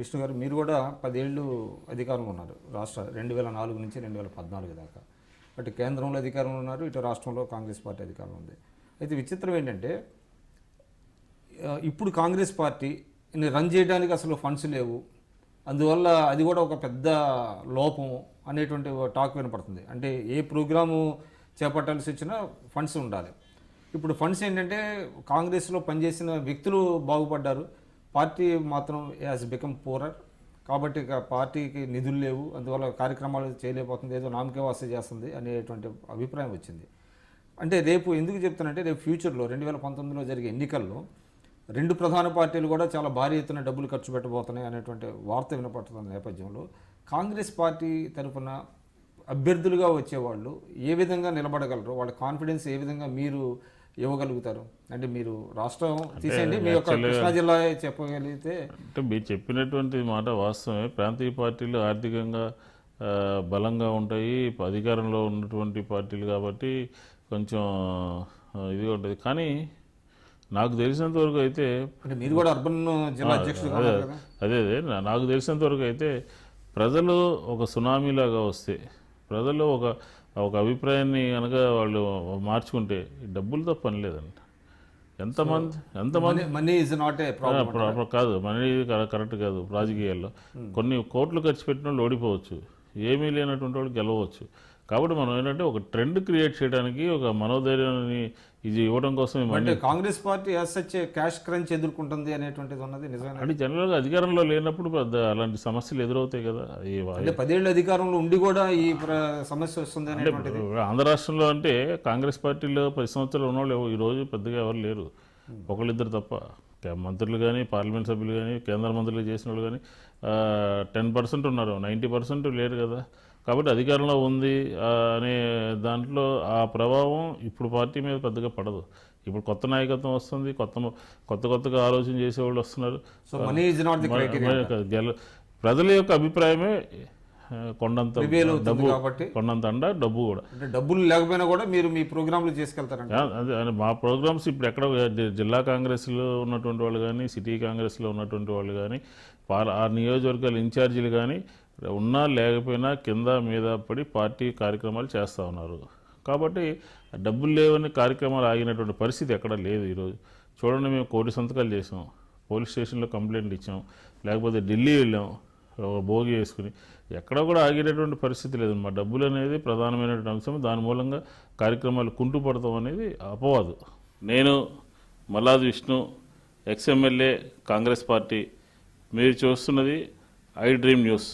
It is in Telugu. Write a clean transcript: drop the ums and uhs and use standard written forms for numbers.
విష్ణు గారు, మీరు కూడా 10 ఏళ్ళు అధికారంలో ఉన్నారు రాష్ట్ర 2004 నుంచి 2014 దాకా. అటు కేంద్రంలో అధికారంలో ఉన్నారు, ఇటు రాష్ట్రంలో కాంగ్రెస్ పార్టీ అధికారంలో ఉంది. అయితే విచిత్రం ఏంటంటే ఇప్పుడు కాంగ్రెస్ పార్టీని రన్ చేయడానికి అసలు ఫండ్స్ లేవు, అందువల్ల అది కూడా ఒక పెద్ద లోపం అనేటువంటి టాక్ వినపడుతుంది. అంటే ఏ ప్రోగ్రాము చేపట్టాల్సి వచ్చినా ఫండ్స్ ఉండాలి. ఇప్పుడు ఫండ్స్ ఏంటంటే కాంగ్రెస్లో పనిచేసిన వ్యక్తులు బాగుపడ్డారు, పార్టీ మాత్రం యాజ్ బికమ్ పూరర్. కాబట్టి ఇక పార్టీకి నిధులు లేవు, అందువల్ల కార్యక్రమాలు చేయలేకపోతుంది, ఏదో నామకే వాస్తే చేస్తుంది అనేటువంటి అభిప్రాయం వచ్చింది. అంటే రేపు ఎందుకు చెప్తానంటే రేపు ఫ్యూచర్లో 2019లో జరిగే ఎన్నికల్లో 2 ప్రధాన పార్టీలు కూడా చాలా భారీ ఎత్తున డబ్బులు ఖర్చు పెట్టబోతున్నాయి అనేటువంటి వార్త వినపడుతున్న నేపథ్యంలో కాంగ్రెస్ పార్టీ తరఫున అభ్యర్థులుగా వచ్చేవాళ్ళు ఏ విధంగా నిలబడగలరు, వాళ్ళ కాన్ఫిడెన్స్ ఏ విధంగా మీరు ఇవ్వగలుగుతారు? అంటే మీరు రాష్ట్రం తీసేయండి, మీ యొక్క కృష్ణా జిల్లా చెప్పగలిగితే. అంటే మీరు చెప్పినటువంటి మాట వాస్తవమే. ప్రాంతీయ పార్టీలు ఆర్థికంగా బలంగా ఉంటాయి, అధికారంలో ఉన్నటువంటి పార్టీలు కాబట్టి కొంచెం ఇదిగా ఉంటుంది. కానీ నాకు తెలిసినంత వరకు అయితే మీరు కూడా అర్బన్ జిల్లా అధ్యక్షుడు అదే నాకు తెలిసినంత వరకు అయితే ప్రజలు ఒక సునామీలాగా వస్తే, ప్రజలు ఒక అభిప్రాయాన్ని కనుక వాళ్ళు మార్చుకుంటే డబ్బులతో పని లేదండి. ఎంతమంది money is not a problem కాదు, మనీ కరెక్ట్ కాదు. రాజకీయాల్లో కొన్ని కోట్లు ఖర్చు పెట్టిన వాళ్ళు ఓడిపోవచ్చు, ఏమీ లేనటువంటి వాళ్ళు గెలవచ్చు. కాబట్టి మనం ఏంటంటే ఒక ట్రెండ్ క్రియేట్ చేయడానికి, ఒక మనోధైర్యాన్ని ఇది ఇవ్వడం కోసం కాంగ్రెస్ పార్టీ క్యాష్ క్రంచ్ ఎదుర్కొంటుంది అనేటువంటిది ఉన్నది నిజమే. అంటే జనరల్గా అధికారంలో లేనప్పుడు పెద్ద అలాంటి సమస్యలు ఎదురవుతాయి కదా. 10 ఏళ్ళు అధికారంలో ఉండి కూడా ఈ సమస్య వస్తుంది అనేటువంటిది. ఆంధ్ర రాష్ట్రంలో అంటే కాంగ్రెస్ పార్టీలో 10 సంవత్సరాలు ఉన్నవాళ్ళు ఈరోజు పెద్దగా ఎవరు లేరు, ఒకళ్ళిద్దరు తప్ప. మంత్రులు కానీ, పార్లమెంట్ సభ్యులు కానీ, కేంద్ర మంత్రులు చేసిన వాళ్ళు కానీ 10% ఉన్నారు, 90% లేరు కదా. కాబట్టి అధికారంలో ఉంది అనే దాంట్లో ఆ ప్రభావం ఇప్పుడు పార్టీ మీద పెద్దగా పడదు. ఇప్పుడు కొత్త నాయకత్వం వస్తుంది, కొత్తగా ఆలోచన చేసేవాళ్ళు వస్తున్నారు. ప్రజల యొక్క అభిప్రాయమే కొండంత అండ డబ్బు కూడా. డబ్బులు లేకపోయినా కూడా మీరు మీ ప్రోగ్రాంలు చేసుకెళ్తారండి. అదే మా ప్రోగ్రామ్స్ ఇప్పుడు ఎక్కడ జిల్లా కాంగ్రెస్లో ఉన్నటువంటి వాళ్ళు కానీ, సిటీ కాంగ్రెస్లో ఉన్నటువంటి వాళ్ళు కానీ, ఆ నియోజకవర్గాల ఇన్ఛార్జీలు కానీ ఉన్నా లేకపోయినా కింద మీద పడి పార్టీ కార్యక్రమాలు చేస్తూ ఉన్నారు. కాబట్టి డబ్బులు లేవని కార్యక్రమాలు ఆగినటువంటి పరిస్థితి ఎక్కడ లేదు. ఈరోజు చూడండి, మేము 1 కోటి సంతకాలు చేసాం, పోలీస్ స్టేషన్లో కంప్లైంట్ ఇచ్చాం, లేకపోతే ఢిల్లీ వెళ్ళాం భోగి వేసుకుని, ఎక్కడ కూడా ఆగేటటువంటి పరిస్థితి లేదు. మా డబ్బులు అనేది ప్రధానమైనటువంటి అంశం, దాని మూలంగా కార్యక్రమాలు కుంటుపడతాం అనేది అపవాదు. నేను మల్లాది విష్ణు, ఎక్స్ఎమ్మెల్యే, కాంగ్రెస్ పార్టీ. మీరు చూస్తున్నది ఐ డ్రీమ్ న్యూస్.